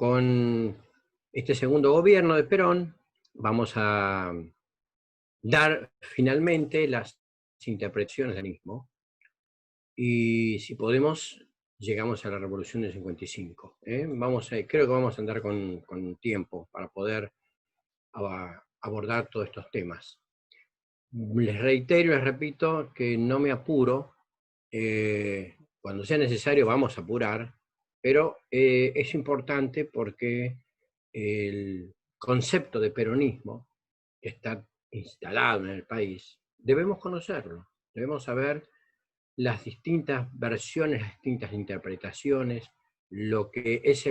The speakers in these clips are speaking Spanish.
con este segundo gobierno de Perón vamos a dar finalmente las interpretaciones del mismo, y si podemos, llegamos a la Revolución del 55. Creo que vamos a andar con tiempo para poder abordar todos estos temas. Les reitero y les repito que no me apuro. Cuando sea necesario vamos a apurar, pero es importante porque el concepto de peronismo que está instalado en el país, debemos conocerlo, debemos saber las distintas versiones, las distintas interpretaciones, lo que es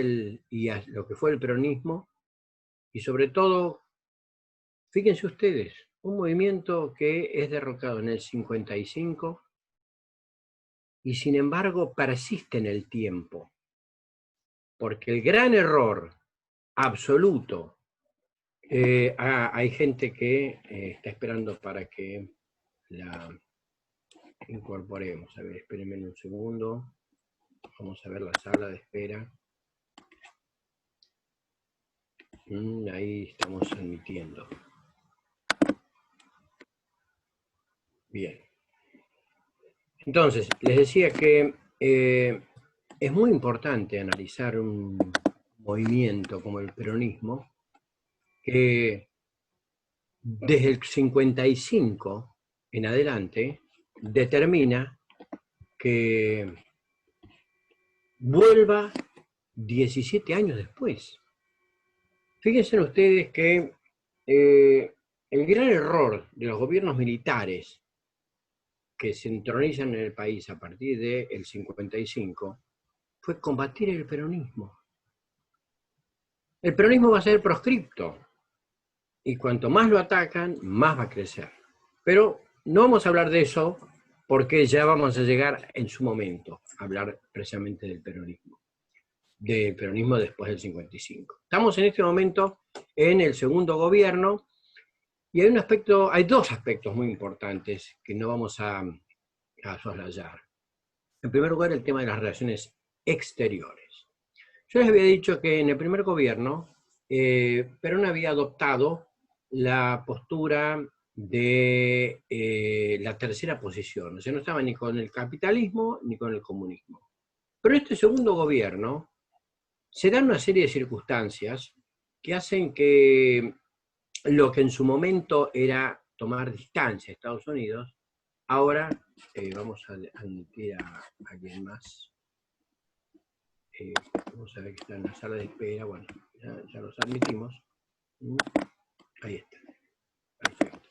lo que fue el peronismo, y sobre todo, fíjense ustedes, un movimiento que es derrocado en el 55 y sin embargo persiste en el tiempo, porque el gran error absoluto, hay gente que está esperando para que la incorporemos. A ver, espérenme un segundo. Vamos a ver la sala de espera. Ahí estamos admitiendo. Bien. Entonces, les decía que es muy importante analizar un movimiento como el peronismo, que desde el 55 en adelante determina que vuelva 17 años después. Fíjense ustedes que el gran error de los gobiernos militares que se entronizan en el país a partir del 55 fue combatir el peronismo. El peronismo va a ser proscripto, y cuanto más lo atacan, más va a crecer. Pero no vamos a hablar de eso, porque ya vamos a llegar en su momento a hablar precisamente del peronismo después del 55. Estamos en este momento en el segundo gobierno, y hay dos aspectos muy importantes que no vamos a soslayar. En primer lugar, el tema de las relaciones exteriores. Yo les había dicho que en el primer gobierno Perón había adoptado la postura de la tercera posición, o sea, no estaba ni con el capitalismo ni con el comunismo. Pero en este segundo gobierno se dan una serie de circunstancias que hacen que lo que en su momento era tomar distancia de Estados Unidos, ahora vamos a admitir a alguien más. Vamos a ver que está en la sala de espera. Bueno, ya los admitimos. Ahí está. Perfecto.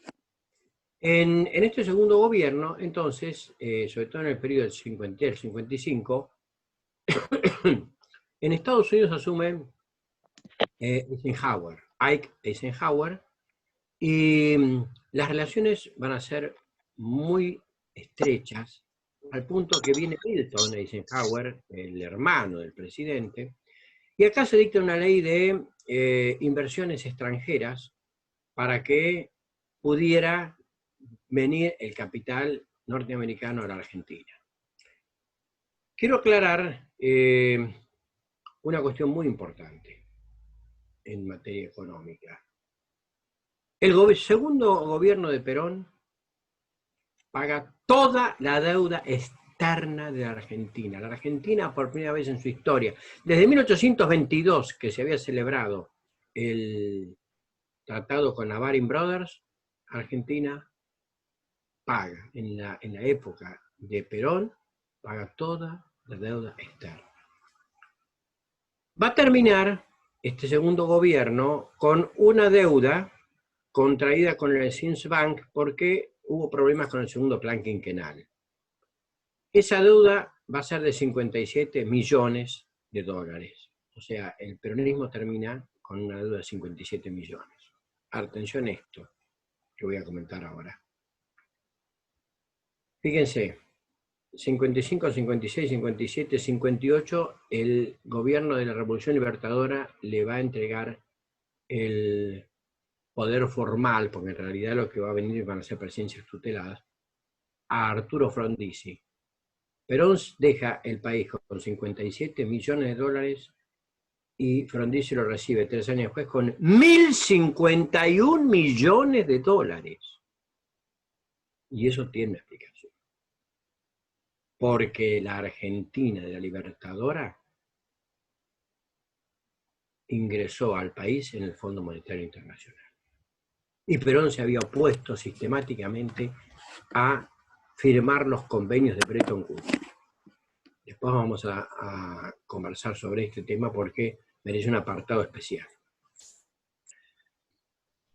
En este segundo gobierno, entonces, sobre todo en el periodo del 50 al 55, en Estados Unidos asume Ike Eisenhower, y las relaciones van a ser muy estrechas, al punto que viene Milton Eisenhower, el hermano del presidente, y acá se dicta una ley de inversiones extranjeras para que pudiera venir el capital norteamericano a la Argentina. Quiero aclarar una cuestión muy importante en materia económica. El segundo gobierno de Perón paga toda la deuda externa de la Argentina. La Argentina, por primera vez en su historia, desde 1822, que se había celebrado el tratado con la Baring Brothers, Argentina paga, en la época de Perón, paga toda la deuda externa. Va a terminar este segundo gobierno con una deuda contraída con el Sims Bank porque hubo problemas con el segundo plan quinquenal. Esa deuda va a ser de 57 millones de dólares. O sea, el peronismo termina con una deuda de 57 millones. Atención a esto que voy a comentar ahora. Fíjense, 55, 56, 57, 58, el gobierno de la Revolución Libertadora le va a entregar el poder formal, porque en realidad lo que va a venir van a ser presidencias tuteladas, a Arturo Frondizi. Perón deja el país con 57 millones de dólares y Frondizi lo recibe 3 años después con 1.051 millones de dólares. Y eso tiene una explicación. Porque la Argentina de la Libertadora ingresó al país en el Fondo Monetario Internacional. Y Perón se había opuesto sistemáticamente a firmar los convenios de Bretton Woods. Después vamos a conversar sobre este tema porque merece un apartado especial.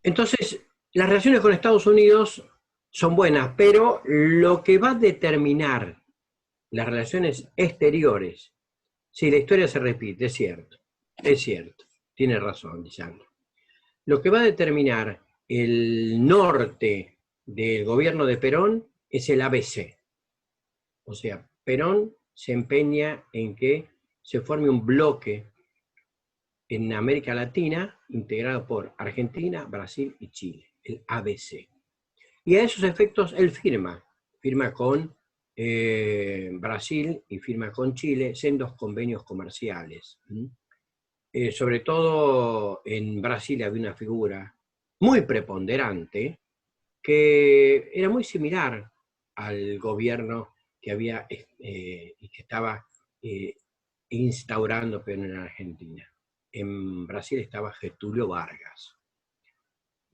Entonces, las relaciones con Estados Unidos son buenas, pero lo que va a determinar las relaciones exteriores, si la historia se repite, es cierto, tiene razón, Lisandro. Lo que va a determinar el norte del gobierno de Perón es el ABC. O sea, Perón se empeña en que se forme un bloque en América Latina integrado por Argentina, Brasil y Chile, el ABC. Y a esos efectos él firma con Brasil y firma con Chile sendos convenios comerciales. Sobre todo en Brasil había una figura muy preponderante que era muy similar al gobierno que había y que estaba instaurando Perón en Argentina. En Brasil estaba Getúlio Vargas.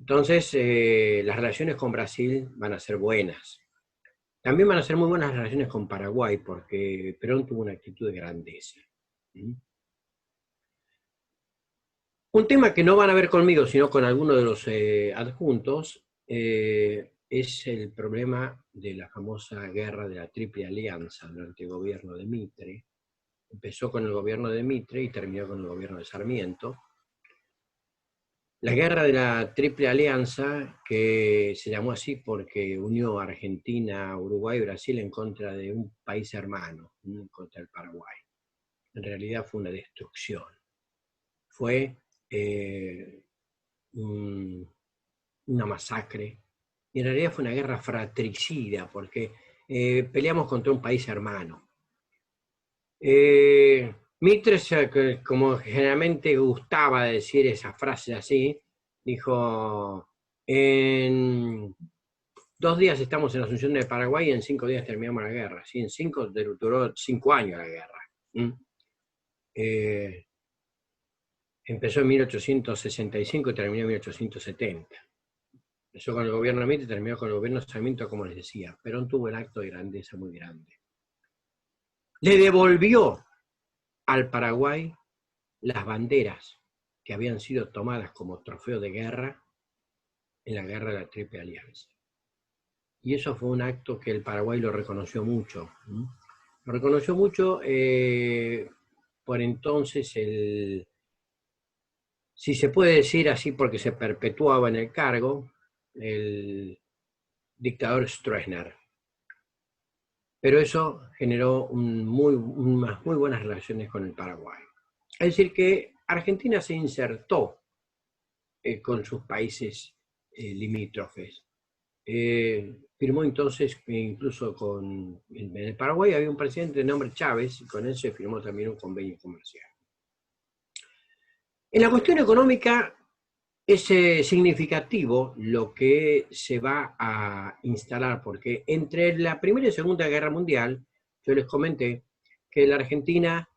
Entonces, las relaciones con Brasil van a ser buenas. También van a ser muy buenas las relaciones con Paraguay, porque Perón tuvo una actitud de grandeza. Un tema que no van a ver conmigo, sino con alguno de los adjuntos, es el problema de la famosa guerra de la Triple Alianza durante el gobierno de Mitre. Empezó con el gobierno de Mitre y terminó con el gobierno de Sarmiento. La guerra de la Triple Alianza, que se llamó así porque unió a Argentina, Uruguay y Brasil en contra de un país hermano, contra el Paraguay. En realidad fue una destrucción. Fue una masacre. Y en realidad fue una guerra fratricida, porque peleamos contra un país hermano. Mitre, como generalmente gustaba decir esas frases así, dijo, en 2 días estamos en la Asunción del Paraguay y en 5 días terminamos la guerra. ¿Sí? Duró 5 años la guerra. Empezó en 1865 y terminó en 1870. Empezó con el gobierno de Mitre y terminó con el gobierno de Sarmiento, como les decía. Perón tuvo un acto de grandeza muy grande. Le devolvió al Paraguay las banderas que habían sido tomadas como trofeo de guerra en la guerra de la Triple Alianza. Y eso fue un acto que el Paraguay lo reconoció mucho. Lo reconoció mucho por entonces si se puede decir así porque se perpetuaba en el cargo, el dictador Stroessner. Pero eso generó unas muy buenas relaciones con el Paraguay. Es decir, que Argentina se insertó con sus países limítrofes. Firmó entonces, incluso en el Paraguay había un presidente de nombre Chávez, y con él se firmó también un convenio comercial. En la cuestión económica es significativo lo que se va a instalar, porque entre la Primera y Segunda Guerra Mundial, yo les comenté que la Argentina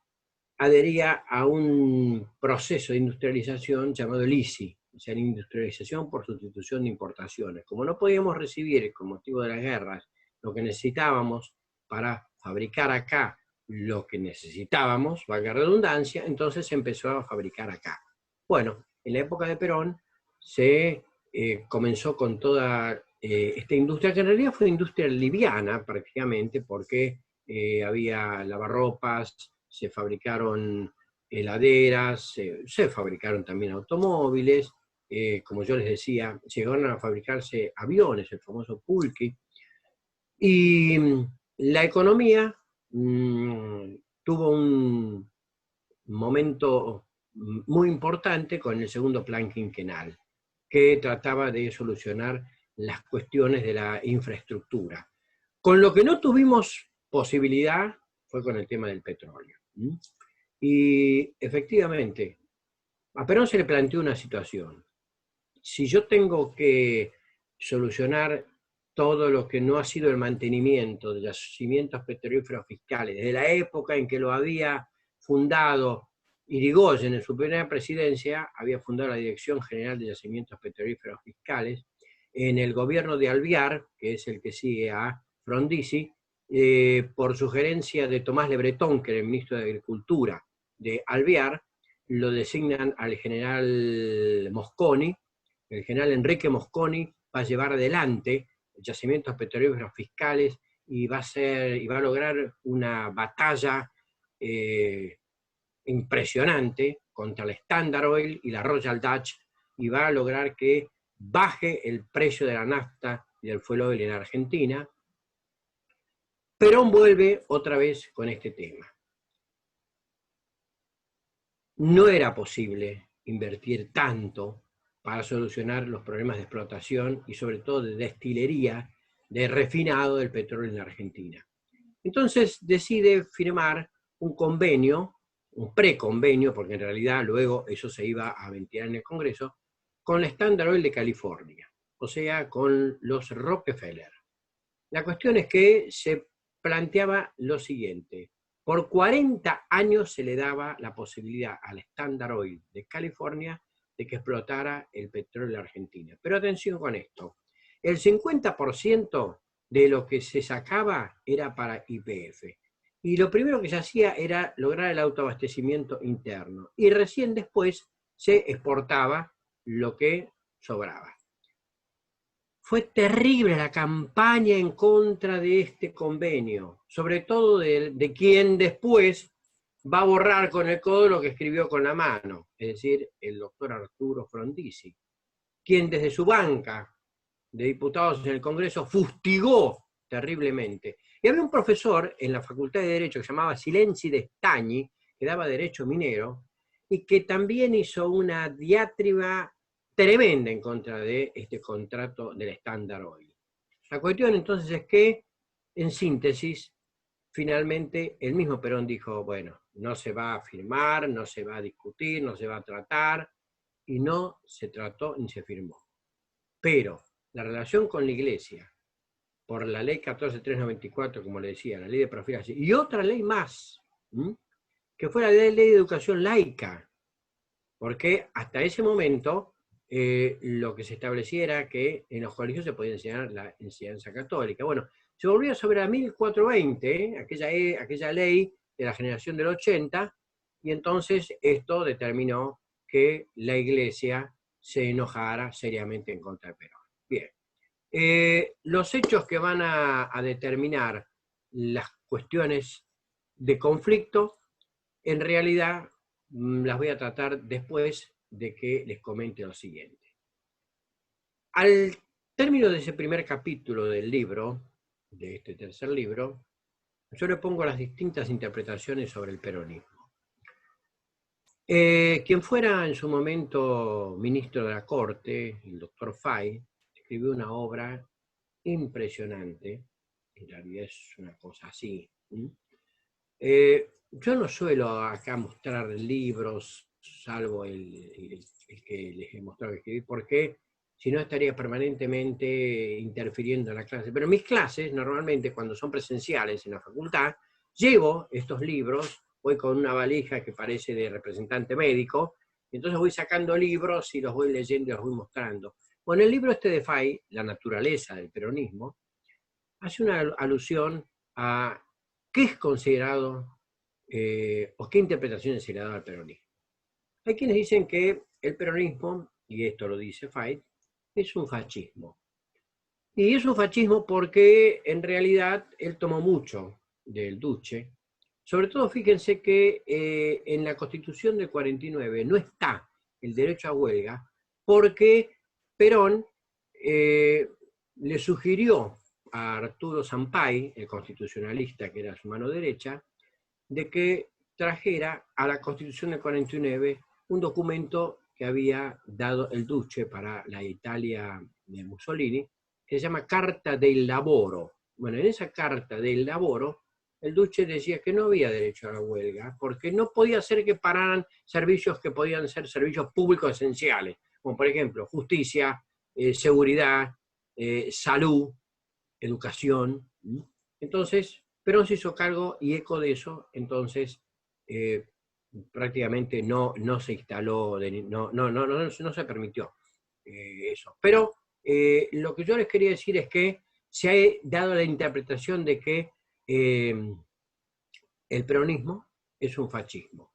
adhería a un proceso de industrialización llamado el ISI, o sea, la industrialización por sustitución de importaciones. Como no podíamos recibir, con motivo de las guerras, lo que necesitábamos para fabricar acá lo que necesitábamos, valga la redundancia, entonces se empezó a fabricar acá. Bueno, en la época de Perón se comenzó con toda esta industria, que en realidad fue industria liviana prácticamente, porque había lavarropas, se fabricaron heladeras, se fabricaron también automóviles, como yo les decía, llegaron a fabricarse aviones, el famoso Pulqui, y la economía tuvo un momento muy importante con el segundo plan quinquenal, que trataba de solucionar las cuestiones de la infraestructura. Con lo que no tuvimos posibilidad fue con el tema del petróleo. Y efectivamente, A Perón se le planteó una situación. Si yo tengo que solucionar todo lo que no ha sido el mantenimiento de los yacimientos petrolíferos fiscales, desde la época en que lo había fundado Irigoyen en su primera presidencia, había fundado la Dirección General de Yacimientos Petrolíferos Fiscales, en el gobierno de Alvear, que es el que sigue a Frondizi, por sugerencia de Tomás Le Breton, que era el ministro de Agricultura de Alvear, lo designan al general Mosconi. El general Enrique Mosconi va a llevar adelante yacimientos petrolíferos fiscales y va a lograr una batalla impresionante contra la Standard Oil y la Royal Dutch, y va a lograr que baje el precio de la nafta y del fuel oil en Argentina. Perón vuelve otra vez con este tema. No era posible invertir tanto para solucionar los problemas de explotación y sobre todo de destilería, de refinado del petróleo en la Argentina. Entonces decide firmar un convenio, un preconvenio, porque en realidad luego eso se iba a ventilar en el Congreso, con la Standard Oil de California, o sea, con los Rockefeller. La cuestión es que se planteaba lo siguiente: por 40 años se le daba la posibilidad al Standard Oil de California de que explotara el petróleo de Argentina. Pero atención con esto, el 50% de lo que se sacaba era para YPF. Y lo primero que se hacía era lograr el autoabastecimiento interno. Y recién después se exportaba lo que sobraba. Fue terrible la campaña en contra de este convenio, sobre todo de quien después va a borrar con el codo lo que escribió con la mano, es decir, el doctor Arturo Frondizi, quien desde su banca de diputados en el Congreso fustigó terriblemente. Y había un profesor en la Facultad de Derecho que se llamaba Silenzi de Stagni, que daba derecho minero, y que también hizo una diatriba tremenda en contra de este contrato del Standard Oil. La cuestión entonces es que, en síntesis, finalmente el mismo Perón dijo, bueno, no se va a firmar, no se va a discutir, no se va a tratar, y no se trató ni se firmó. Pero la relación con la Iglesia, por la ley 14394, como le decía, la ley de profilaxis, y otra ley más, que fue la ley de educación laica, porque hasta ese momento lo que se establecía era que en los colegios se podía enseñar la enseñanza católica. Bueno, se volvió sobre la 1420, aquella ley de la generación del 80, y entonces esto determinó que la Iglesia se enojara seriamente en contra de Perón. Bien. Los hechos que van a determinar las cuestiones de conflicto, en realidad las voy a tratar después de que les comente lo siguiente. Al término de ese primer capítulo del libro, de este tercer libro, yo le pongo las distintas interpretaciones sobre el peronismo. Quien fuera en su momento ministro de la Corte, el doctor Fay, escribió una obra impresionante, en realidad es una cosa así. Yo no suelo acá mostrar libros, salvo el que les he mostrado que escribí, porque si no estaría permanentemente interfiriendo en la clase. Pero en mis clases, normalmente cuando son presenciales en la facultad, llevo estos libros, voy con una valija que parece de representante médico, y entonces voy sacando libros y los voy leyendo y los voy mostrando. Bueno, el libro este de Fay, La naturaleza del peronismo, hace una alusión a qué es considerado o qué interpretaciones se le da al peronismo. Hay quienes dicen que el peronismo, y esto lo dice Fay, es un fascismo. Y es un fascismo porque en realidad él tomó mucho del Duce. Sobre todo, fíjense que en la Constitución del 49 no está el derecho a huelga porque Perón le sugirió a Arturo Sampay, el constitucionalista que era su mano derecha, de que trajera a la Constitución del 49 un documento que había dado el Duce para la Italia de Mussolini, que se llama Carta del Lavoro. Bueno, en esa Carta del Lavoro, el Duce decía que no había derecho a la huelga, porque no podía ser que pararan servicios que podían ser servicios públicos esenciales, como por ejemplo justicia, seguridad, salud, educación. Entonces, Perón se hizo cargo y eco de eso, entonces prácticamente no se instaló, no se permitió eso. Pero lo que yo les quería decir es que se ha dado la interpretación de que el peronismo es un fascismo.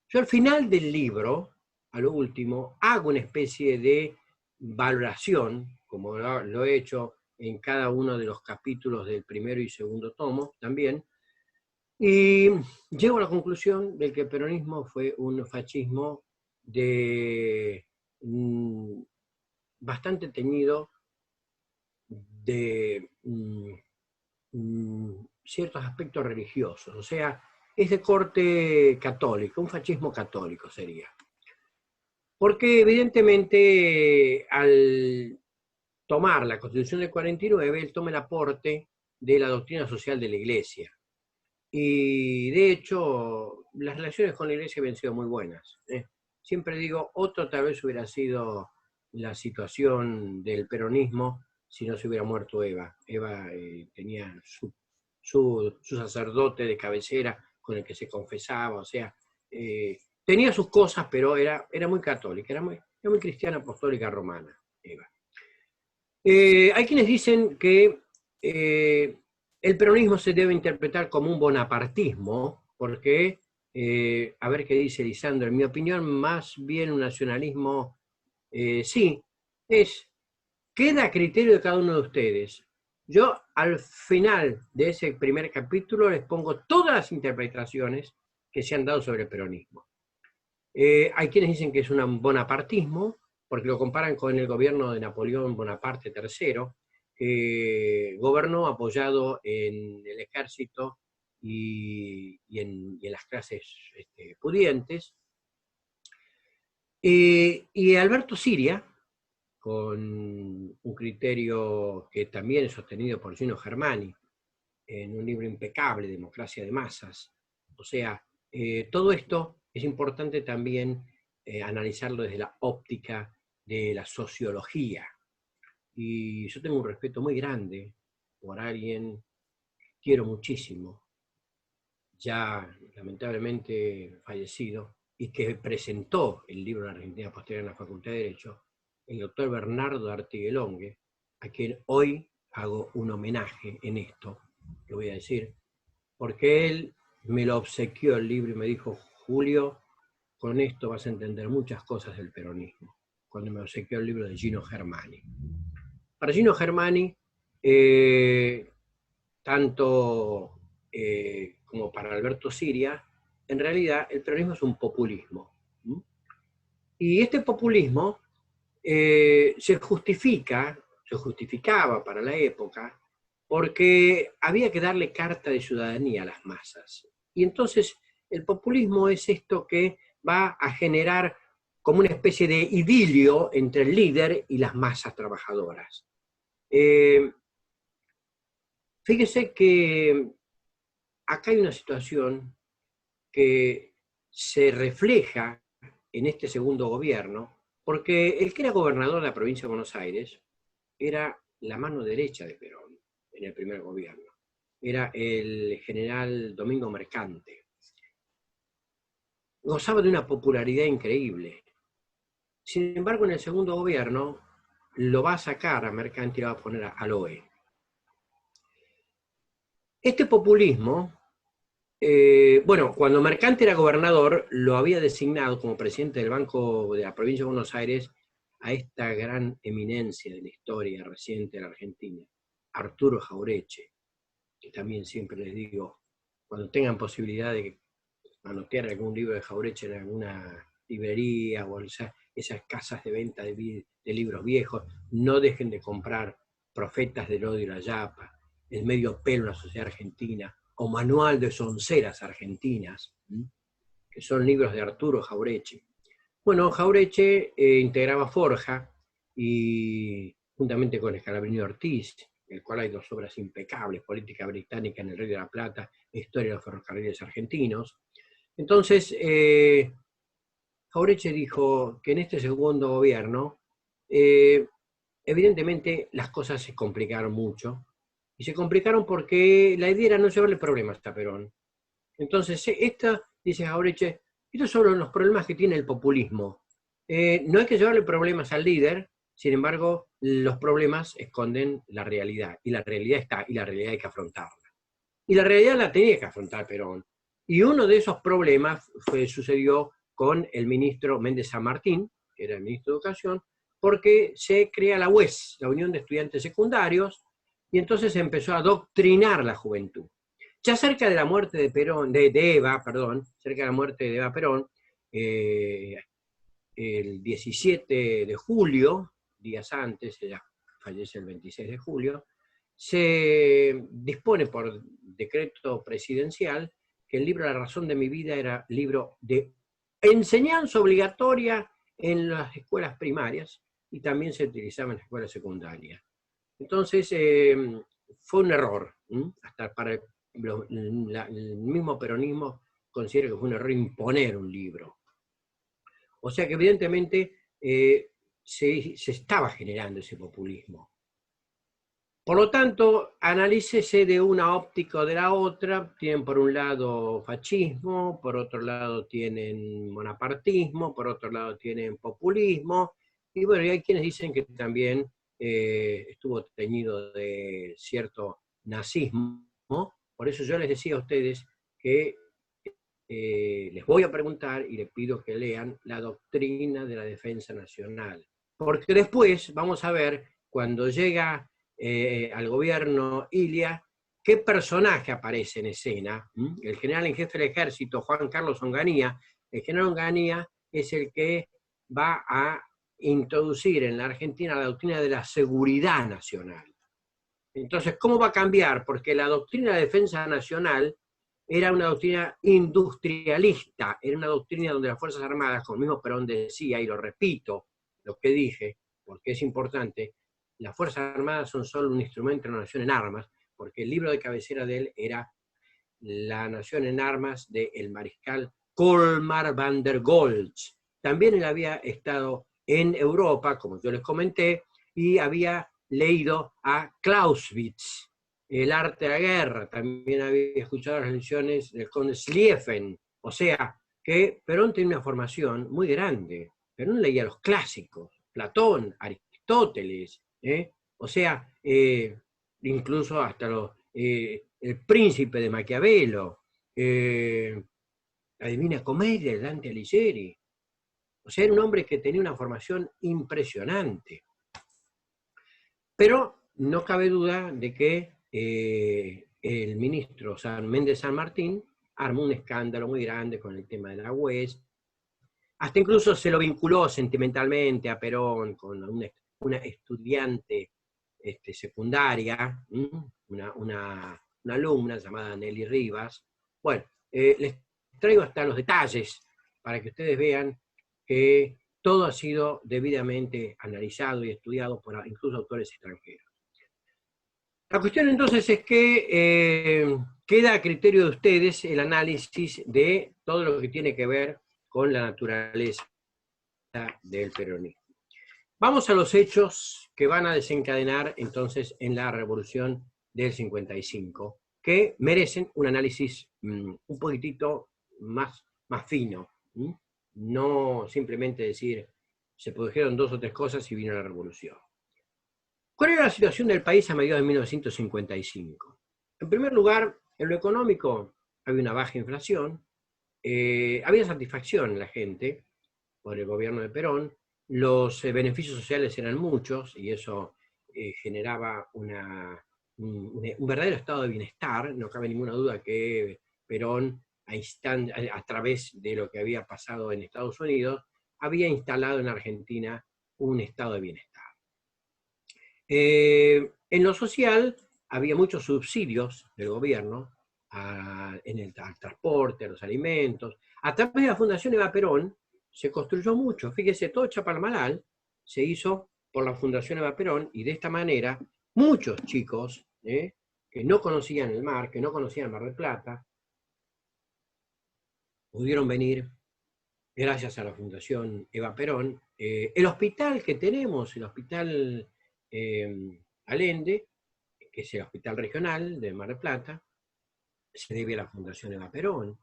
Yo al final del libro, a lo último, hago una especie de valoración, como lo he hecho en cada uno de los capítulos del primero y segundo tomo también, y llego a la conclusión de que el peronismo fue un fascismo de bastante teñido de ciertos aspectos religiosos, o sea, es de corte católico, un fascismo católico sería. Porque evidentemente al tomar la Constitución del 49, él toma el aporte de la doctrina social de la Iglesia. Y de hecho, las relaciones con la Iglesia habían sido muy buenas. Siempre digo, otro tal vez hubiera sido la situación del peronismo si no se hubiera muerto Eva. Eva tenía su sacerdote de cabecera con el que se confesaba, o sea, tenía sus cosas, pero era muy católica, era muy cristiana apostólica romana, Eva. Hay quienes dicen que el peronismo se debe interpretar como un bonapartismo, porque, a ver qué dice Lisandro, en mi opinión, más bien un nacionalismo, sí, queda a criterio de cada uno de ustedes. Yo al final de ese primer capítulo les pongo todas las interpretaciones que se han dado sobre el peronismo. Hay quienes dicen que es un bonapartismo, porque lo comparan con el gobierno de Napoleón Bonaparte III, que gobernó apoyado en el ejército y en las clases pudientes. Y Alberto Siria, con un criterio que también es sostenido por Gino Germani, en un libro impecable, Democracia de Masas. O sea, todo esto es importante también analizarlo desde la óptica de la sociología. Y yo tengo un respeto muy grande por alguien que quiero muchísimo, ya lamentablemente fallecido, y que presentó el libro de la Argentina Posterior en la Facultad de Derecho, el doctor Bernardo Artiguelongue, a quien hoy hago un homenaje en esto, que voy a decir, porque él me lo obsequió el libro y me dijo, Julio, con esto vas a entender muchas cosas del peronismo, cuando me obsequió el libro de Gino Germani. Para Gino Germani, tanto como para Alberto Siria, en realidad el peronismo es un populismo. Y este populismo se justificaba para la época, porque había que darle carta de ciudadanía a las masas. Y entonces el populismo es esto que va a generar como una especie de idilio entre el líder y las masas trabajadoras. Fíjese que acá hay una situación que se refleja en este segundo gobierno, porque el que era gobernador de la provincia de Buenos Aires era la mano derecha de Perón en el primer gobierno. Era el general Domingo Mercante. Gozaba de una popularidad increíble. Sin embargo, en el segundo gobierno lo va a sacar a Mercante y lo va a poner a Loe. Este populismo, bueno, cuando Mercante era gobernador, lo había designado como presidente del Banco de la Provincia de Buenos Aires a esta gran eminencia de la historia reciente de la Argentina, Arturo Jaureche, que también siempre les digo, cuando tengan posibilidad de manotear algún libro de Jaureche en alguna librería o esas casas de venta de libros viejos, no dejen de comprar Profetas del Odio y la Yapa, El medio pelo en la sociedad argentina, o Manual de sonceras argentinas, que son libros de Arturo Jaureche. Bueno, Jaureche integraba Forja y juntamente con Scalabrini Ortiz el cual hay dos obras impecables, Política Británica en el Río de la Plata e Historia de los Ferrocarriles Argentinos. Entonces, Jauretche dijo que en este segundo gobierno, evidentemente las cosas se complicaron mucho, y se complicaron porque la idea era no llevarle problemas a Perón. Entonces, dice Jauretche, estos son los problemas que tiene el populismo. No hay que llevarle problemas al líder, sin embargo, los problemas esconden la realidad, y la realidad está, y la realidad hay que afrontarla. Y la realidad la tenía que afrontar Perón. Y uno de esos problemas sucedió con el ministro Méndez San Martín, que era el ministro de Educación, porque se crea la UES, la Unión de Estudiantes Secundarios, y entonces se empezó a adoctrinar la juventud. Ya cerca de la muerte de Perón, de Eva, perdón, cerca de la muerte de Eva Perón, el 17 de julio, días antes, ella fallece el 26 de julio, se dispone por decreto presidencial que el libro La razón de mi vida era libro de enseñanza obligatoria en las escuelas primarias y también se utilizaba en las escuelas secundarias. Entonces, fue un error, hasta para el mismo peronismo considera que fue un error imponer un libro. O sea que evidentemente se estaba generando ese populismo. Por lo tanto, analícese de una óptica o de la otra. Tienen por un lado fascismo, por otro lado tienen bonapartismo, por otro lado tienen populismo, y bueno, y hay quienes dicen que también estuvo teñido de cierto nazismo. Por eso yo les decía a ustedes que les voy a preguntar y les pido que lean la doctrina de la defensa nacional. Porque después vamos a ver, cuando llega al gobierno Ilia, qué personaje aparece en escena. El general en jefe del ejército, Juan Carlos Onganía. El general Onganía es el que va a introducir en la Argentina la doctrina de la seguridad nacional. Entonces, ¿cómo va a cambiar? Porque la doctrina de defensa nacional era una doctrina industrialista, era una doctrina donde las Fuerzas Armadas, como el mismo Perón decía, y lo repito, lo que dije, porque es importante, las Fuerzas Armadas son solo un instrumento de la nación en armas, porque el libro de cabecera de él era La nación en armas del mariscal Colmar van der Goltz. También él había estado en Europa, como yo les comenté, y había leído a Clausewitz, El arte de la guerra, también había escuchado las lecciones del conde Schlieffen, o sea, que Perón tenía una formación muy grande. Perón leía los clásicos, Platón, Aristóteles, o sea, incluso hasta el príncipe de Maquiavelo, la Divina Comedia de Dante Alighieri. O sea, era un hombre que tenía una formación impresionante. Pero no cabe duda de que el ministro Méndez San Martín armó un escándalo muy grande con el tema de la UES. Hasta incluso se lo vinculó sentimentalmente a Perón con una estudiante secundaria, una alumna llamada Nelly Rivas. Bueno, les traigo hasta los detalles para que ustedes vean que todo ha sido debidamente analizado y estudiado por incluso autores extranjeros. La cuestión entonces es que queda a criterio de ustedes el análisis de todo lo que tiene que ver con la naturaleza del peronismo. Vamos a los hechos que van a desencadenar entonces en la revolución del 55, que merecen un análisis un poquitito más fino. No simplemente decir, se produjeron 2 o 3 cosas y vino la revolución. ¿Cuál era la situación del país a mediados de 1955? En primer lugar, en lo económico había una baja inflación, había satisfacción en la gente por el gobierno de Perón, los beneficios sociales eran muchos y eso generaba un verdadero estado de bienestar. No cabe ninguna duda que Perón, a través de lo que había pasado en Estados Unidos, había instalado en Argentina un estado de bienestar. En lo social había muchos subsidios del gobierno al transporte, a los alimentos. A través de la Fundación Eva Perón se construyó mucho. Fíjese, todo Chapalmalal se hizo por la Fundación Eva Perón y de esta manera muchos chicos que no conocían el mar, que no conocían Mar del Plata, pudieron venir gracias a la Fundación Eva Perón. El hospital que tenemos, el Hospital Allende, que es el hospital regional de Mar del Plata, se debe a la Fundación Eva Perón.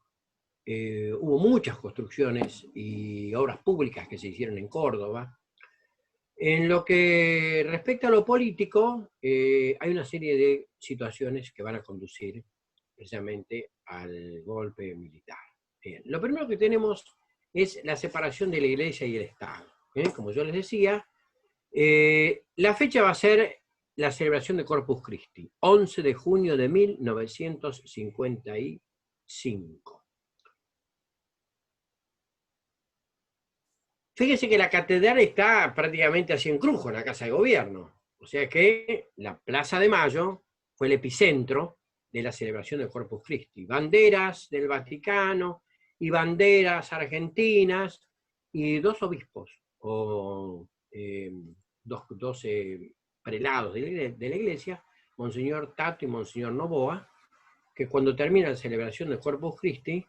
Hubo muchas construcciones y obras públicas que se hicieron en Córdoba. En lo que respecta a lo político, hay una serie de situaciones que van a conducir precisamente al golpe militar. Bien, lo primero que tenemos es la separación de la Iglesia y el Estado. Como yo les decía, la fecha va a ser la celebración de Corpus Christi, 11 de junio de 1955. Fíjense que la catedral está prácticamente así en Crujo, en la Casa de Gobierno. O sea que la Plaza de Mayo fue el epicentro de la celebración de Corpus Christi. Banderas del Vaticano y banderas argentinas y dos obispos, o dos prelados de la iglesia, Monseñor Tato y Monseñor Novoa, que cuando termina la celebración de Corpus Christi,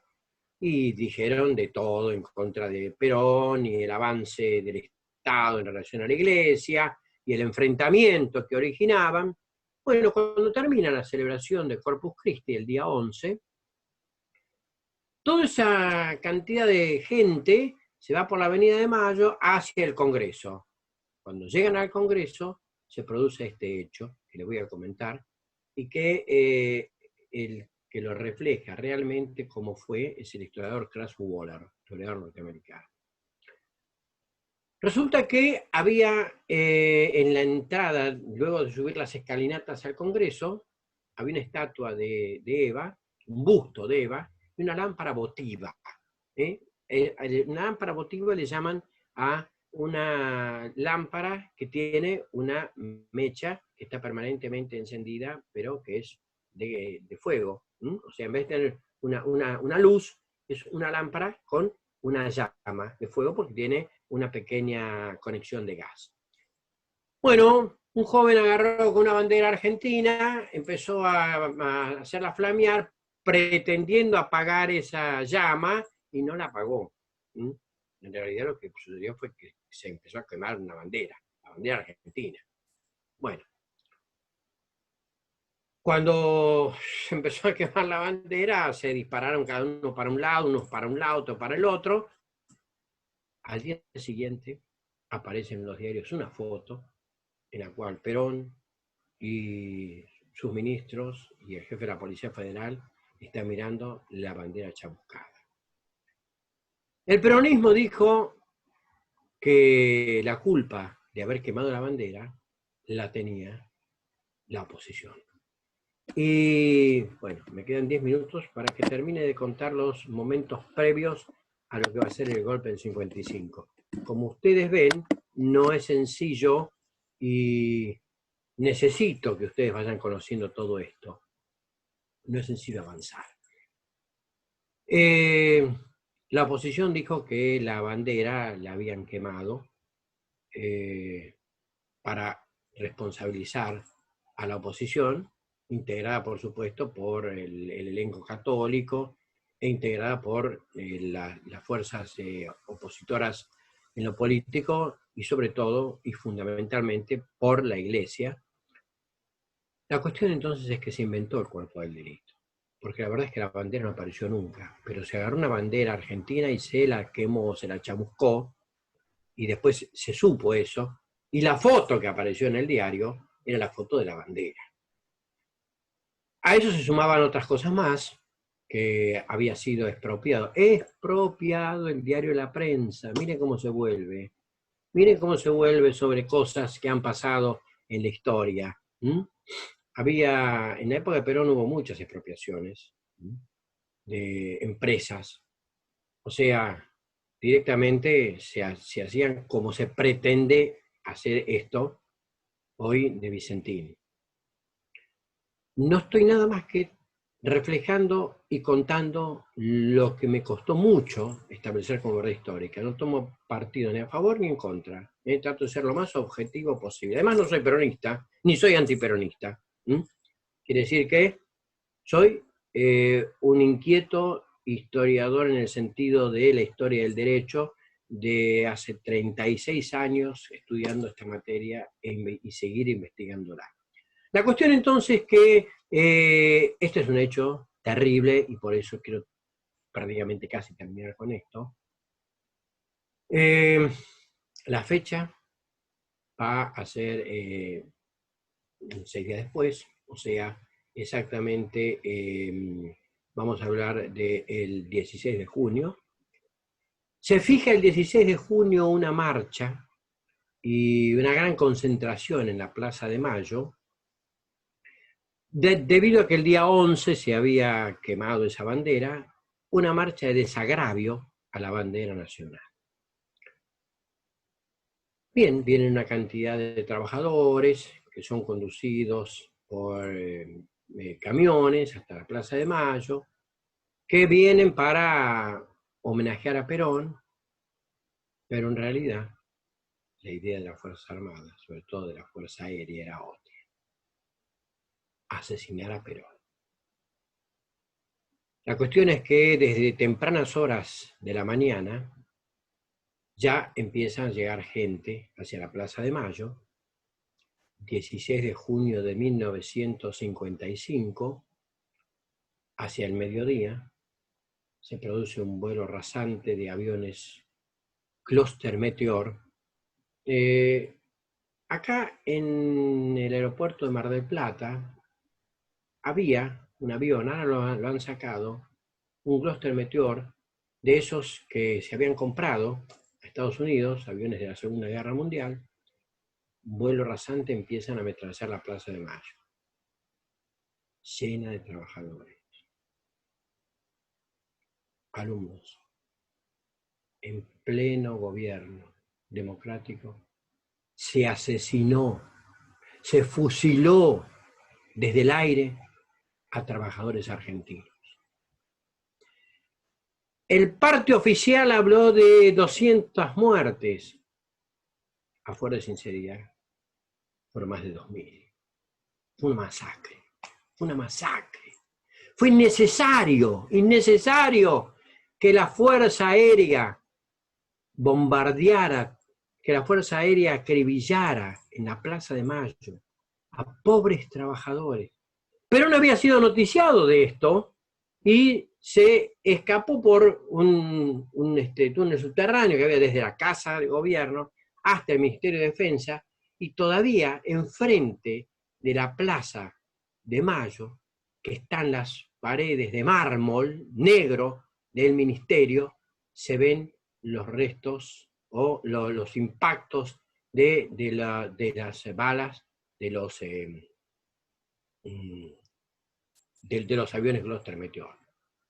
y dijeron de todo en contra de Perón y el avance del Estado en relación a la Iglesia y el enfrentamiento que originaban. Bueno, cuando termina la celebración de Corpus Christi el día 11, toda esa cantidad de gente se va por la Avenida de Mayo hacia el Congreso. Cuando llegan al Congreso se produce este hecho que les voy a comentar y que el que lo refleja realmente como fue es el historiador Kraus-Waller, historiador norteamericano. Resulta que había en la entrada, luego de subir las escalinatas al Congreso, había una estatua de Eva, un busto de Eva, y una lámpara votiva. Una lámpara votiva le llaman a una lámpara que tiene una mecha que está permanentemente encendida, pero que es de fuego. O sea, en vez de tener una luz, es una lámpara con una llama de fuego porque tiene una pequeña conexión de gas. Bueno, un joven agarró con una bandera argentina, empezó a hacerla flamear, pretendiendo apagar esa llama, y no la apagó. En realidad lo que sucedió fue que se empezó a quemar una bandera, la bandera argentina. Bueno, cuando se empezó a quemar la bandera, se dispararon cada uno para un lado, unos para un lado, otros para el otro. Al día siguiente aparece en los diarios una foto en la cual Perón y sus ministros y el jefe de la Policía Federal están mirando la bandera chamuscada. El peronismo dijo que la culpa de haber quemado la bandera la tenía la oposición. Y bueno, me quedan 10 minutos para que termine de contar los momentos previos a lo que va a ser el golpe del 55. Como ustedes ven, no es sencillo y necesito que ustedes vayan conociendo todo esto. No es sencillo avanzar. La oposición dijo que la bandera la habían quemado para responsabilizar a la oposición, integrada por supuesto por el elenco católico e integrada por las fuerzas opositoras en lo político y sobre todo y fundamentalmente por la Iglesia. La cuestión entonces es que se inventó el cuerpo del delito, porque la verdad es que la bandera no apareció nunca, pero se agarró una bandera argentina y se la quemó, se la chamuscó, y después se supo eso, y la foto que apareció en el diario era la foto de la bandera. A eso se sumaban otras cosas más, que había sido expropiado. Expropiado el diario de La Prensa, miren cómo se vuelve. Miren cómo se vuelve sobre cosas que han pasado en la historia. En la época de Perón hubo muchas expropiaciones de empresas. O sea, directamente se hacían como se pretende hacer esto hoy de Vicentín. No estoy nada más que reflejando y contando lo que me costó mucho establecer como verdad histórica. No tomo partido ni a favor ni en contra. Trato de ser lo más objetivo posible. Además no soy peronista, ni soy antiperonista. Quiere decir que soy un inquieto historiador en el sentido de la historia del derecho, de hace 36 años estudiando esta materia y seguir investigándola. La cuestión entonces que este es un hecho terrible y por eso quiero prácticamente casi terminar con esto. La fecha va a ser 6 días después, o sea, exactamente vamos a hablar del 16 de junio. Se fija el 16 de junio una marcha y una gran concentración en la Plaza de Mayo, debido a que el día 11 se había quemado esa bandera, una marcha de desagravio a la bandera nacional. Bien, viene una cantidad de trabajadores que son conducidos por camiones hasta la Plaza de Mayo, que vienen para homenajear a Perón, pero en realidad la idea de las Fuerzas Armadas, sobre todo de la Fuerza Aérea, era otra: asesinar a Perón. La cuestión es que desde tempranas horas de la mañana ya empieza a llegar gente hacia la Plaza de Mayo. 16 de junio de 1955, hacia el mediodía, se produce un vuelo rasante de aviones Cluster Meteor. Acá en el aeropuerto de Mar del Plata había un avión, ahora lo han sacado, un Cluster Meteor, de esos que se habían comprado a Estados Unidos, aviones de la Segunda Guerra Mundial. Vuelo rasante, empiezan a atravesar la Plaza de Mayo, llena de trabajadores, alumnos, en pleno gobierno democrático. Se asesinó, se fusiló desde el aire a trabajadores argentinos. El parte oficial habló de 200 muertes. A fuera de sinceridad, fueron más de 2000. Fue una masacre, fue una masacre. Fue innecesario que la Fuerza Aérea bombardeara, que la Fuerza Aérea acribillara en la Plaza de Mayo a pobres trabajadores. Pero no había sido noticiado de esto y se escapó por un túnel subterráneo que había desde la Casa de Gobierno hasta el Ministerio de Defensa, y todavía enfrente de la Plaza de Mayo, que están las paredes de mármol negro del ministerio, se ven los restos o los impactos de las balas de los aviones Gloster Meteor.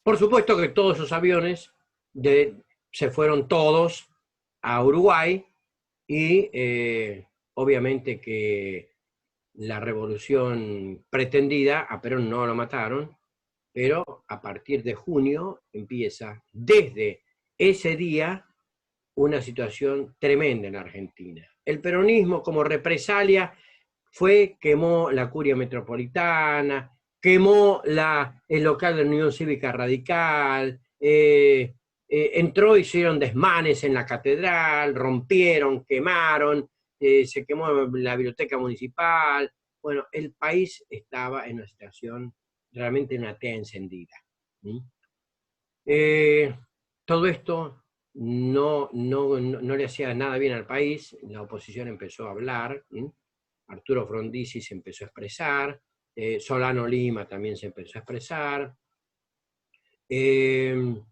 Por supuesto que todos esos aviones se fueron todos a Uruguay y obviamente que la revolución pretendida, a Perón no lo mataron, pero a partir de junio empieza desde ese día una situación tremenda en Argentina. El peronismo, como represalia, quemó la curia metropolitana, quemó el local de la Unión Cívica Radical, entró, hicieron desmanes en la catedral, rompieron, quemaron, se quemó la biblioteca municipal. Bueno, el país estaba en una situación realmente una tea encendida. Todo esto no le hacía nada bien al país. La oposición empezó a hablar, Arturo Frondizi se empezó a expresar, Solano Lima también se empezó a expresar, el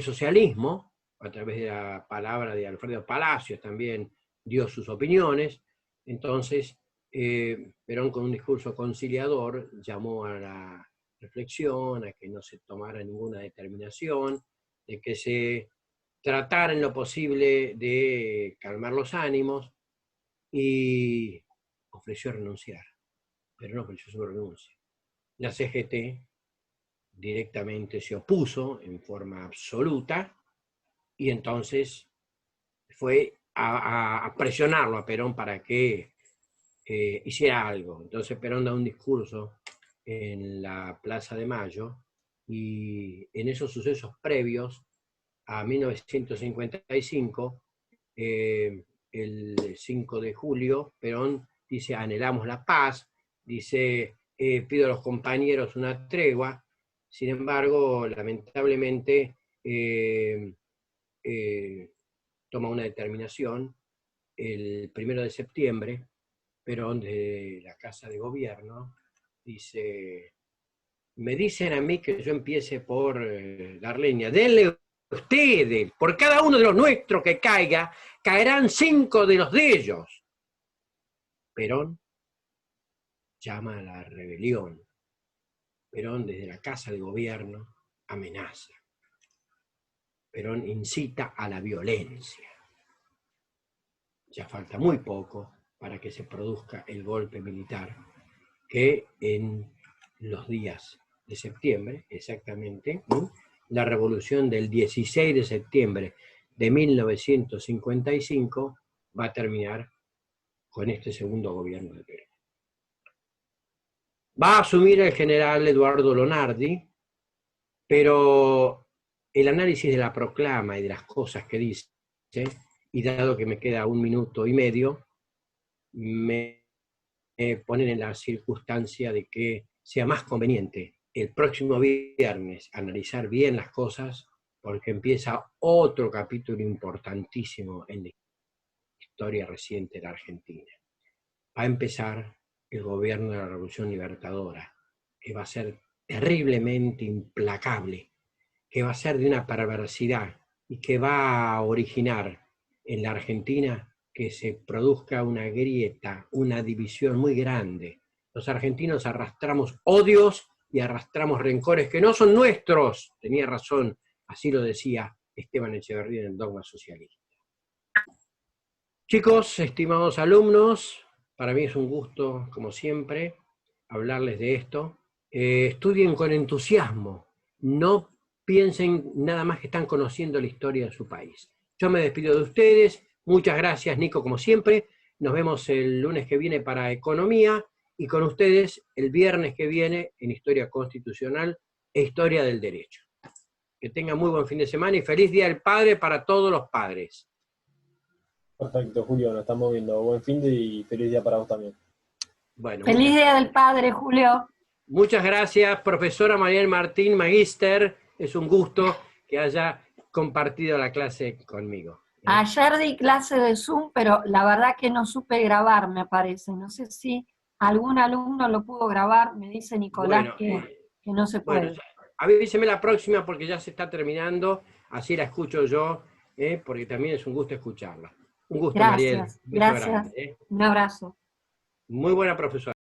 socialismo, a través de la palabra de Alfredo Palacios, también dio sus opiniones. Entonces Perón, con un discurso conciliador, llamó a la reflexión, a que no se tomara ninguna determinación, de que se tratara en lo posible de calmar los ánimos, y ofreció renunciar, pero no ofreció su renuncia. la CGT directamente se opuso en forma absoluta y entonces fue a presionarlo a Perón para que hiciera algo. Entonces Perón da un discurso en la Plaza de Mayo y en esos sucesos previos a 1955, el 5 de julio, Perón dice, anhelamos la paz, dice, pido a los compañeros una tregua. Sin embargo, lamentablemente, toma una determinación el 1 de septiembre, Perón de la Casa de Gobierno dice, me dicen a mí que yo empiece por dar leña, denle ustedes, por cada uno de los nuestros que caiga, caerán 5 de los de ellos. Perón llama a la rebelión. Perón desde la Casa de Gobierno amenaza. Perón incita a la violencia. Ya falta muy poco para que se produzca el golpe militar, que en los días de septiembre, exactamente, la revolución del 16 de septiembre de 1955 va a terminar con este segundo gobierno de Perón. Va a asumir el general Eduardo Lonardi, pero el análisis de la proclama y de las cosas que dice, y dado que me queda 1 minuto y medio, me ponen en la circunstancia de que sea más conveniente el próximo viernes analizar bien las cosas, porque empieza otro capítulo importantísimo en la historia reciente de la Argentina. Va a empezar el gobierno de la Revolución Libertadora, que va a ser terriblemente implacable, que va a ser de una perversidad y que va a originar en la Argentina que se produzca una grieta, una división muy grande. Los argentinos arrastramos odios y arrastramos rencores que no son nuestros. Tenía razón, así lo decía Esteban Echeverría en el Dogma Socialista. Chicos, estimados alumnos, para mí es un gusto, como siempre, hablarles de esto. Estudien con entusiasmo, no piensen nada más que están conociendo la historia de su país. Yo me despido de ustedes, muchas gracias Nico como siempre, nos vemos el lunes que viene para Economía y con ustedes el viernes que viene en Historia Constitucional e Historia del Derecho. Que tengan muy buen fin de semana y feliz Día del Padre para todos los padres. Perfecto, Julio, nos estamos viendo. Buen fin de y feliz día para vos también. Bueno, Feliz Día del Padre, Julio. Muchas gracias, profesora Mariel Martín, magíster. Es un gusto que haya compartido la clase conmigo. Ayer di clase de Zoom, pero la verdad que no supe grabar, me parece. No sé si algún alumno lo pudo grabar. Me dice Nicolás Bueno, que no se puede. Bueno, avíseme la próxima porque ya se está terminando. Así la escucho yo, porque también es un gusto escucharla. Un gusto, Mariel. Gracias, Un beso gracias. grande, Un abrazo. Muy buena profesora.